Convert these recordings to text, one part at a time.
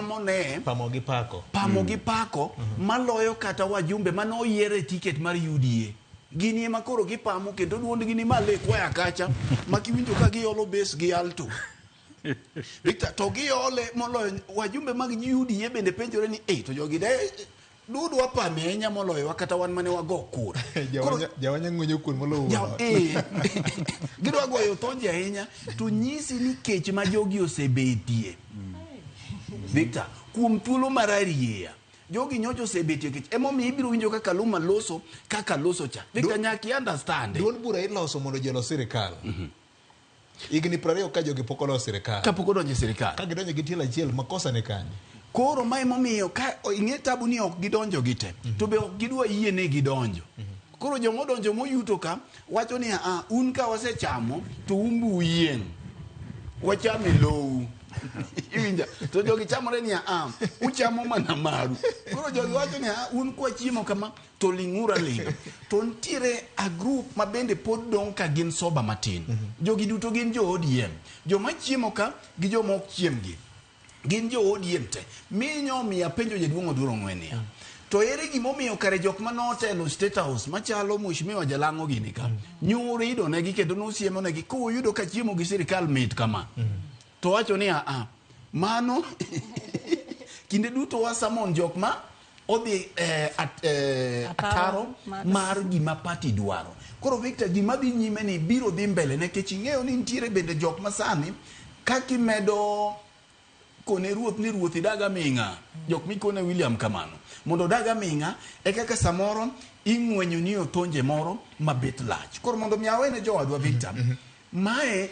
pamone pamo gi pako maloyo kata wajumbe manoyiere tiket mar UDA. Gini ema koro gipamo kendo duondgi ni male kwaya kacha makiwinjo ka giolo base gi alto. Victor to giole moloyo wajumbe mag UDA bende penjore ni to jogi de dudu wapame ahinya moloyo kata wan mane wago kura. Jawanya ng'wenyo kuon moloyo. Gidwa goyo tonje ahinya to nyisi ni kech ma jogi osebetie. Victor, kuom thuolo mararieya jogi nyocho osebetie kech emomiyo ibiro winjo kaka Kaluma loso kaka loso cha. Victor nyaki understand. Duond bura iloso mondo jolo sirikal. Igni 20 ka jogi pok oloso sirikal. Ka pok odonjo sirikal. Ka gidonjo gi tiel achiel makosa ne kani. Koro ma emomiyo ka ing'e tabu ni ok gidonjo gite to be ok gidwa yie ne gidonjo. Koro jomo donjo moyuto ka wacho ni un ka wasechamo to umbu yien. Wachame low. Iwinja to jogi chamore ni uchamo mana maru. Koro jogi wacho ni un kwa chiemo kama to ling'ura linga. To ntiere a group ma bende pod dong ka gin soba matin. Jogi duto gin jo ODM. Joma chiemo ka gi joma ok chiemgi. Gin jo ODM te. Minyo miya penjo jaduong' Oduro Ng'wenia. To ere gimomiyo kare jok manotelo State House machalo Mheshimiwa Jalang'o gini ka. Nyuri idonegi kendo nosiemonegi koyudo ka chiemo gi sirikal mit kama. To wacho ni mano kinde duto wasamon jok ma odhi ataro mar gima party dwaro. Koro Victor gima dhi nyime ni biro dhi mbele nekech ing'eyo ni ntiere bende jok masani kakimedo kone ruoth ni ruoth idaga ming'a jok mikone William Kamano mondo daga ming'a kaka samoro ing'wenyo ni otonje moro mabet lach. Koro mondo miawene jowadwa Victor mae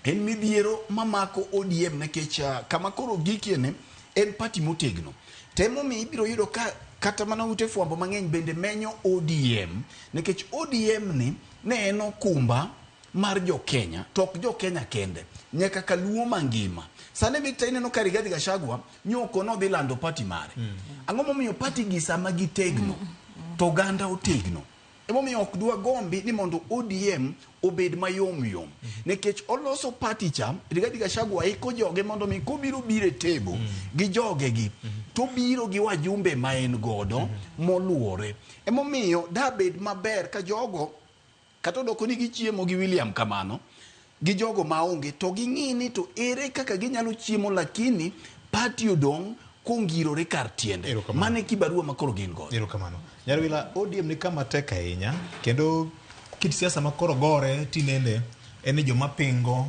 en midhiero mamako ODM nekech kama koro gikiene en party motegno. Temo mi ibiro yudo ka kata mana ute fwambo mang'eny bende menyo ODM nekech ODM ni ne en okumba mar jo Kenya to ok jo Kenya kende nyaka Kaluo mangima. Sane Victor ineno ka Rigathi Gachagua nyoko no dhi lando party mare. Ang'o momiyo party gi sama gitegno to ganda otegno. Emomiyo ok dwa gombi ni mondo ODM obed mayom yom. Nekech oloso party cha Rigathi Gachagua iko joge mondo mi kobiro bire tebo gi joge gi to biro gi wajumbe ma en godo moluore. Emomiyo da bed maber ka jogo kata doko ni gichiemo gi William Kamano gi jogo maonge to ging'ini to ere kaka ginyalo chiemo lakini party odong kongirore kar tiende. Mane kibarua makoro gin godo. Erokamano. Nyarwila ODM ni kama tek ahinya kendo kit siasa makoro gore tinene en joma pingo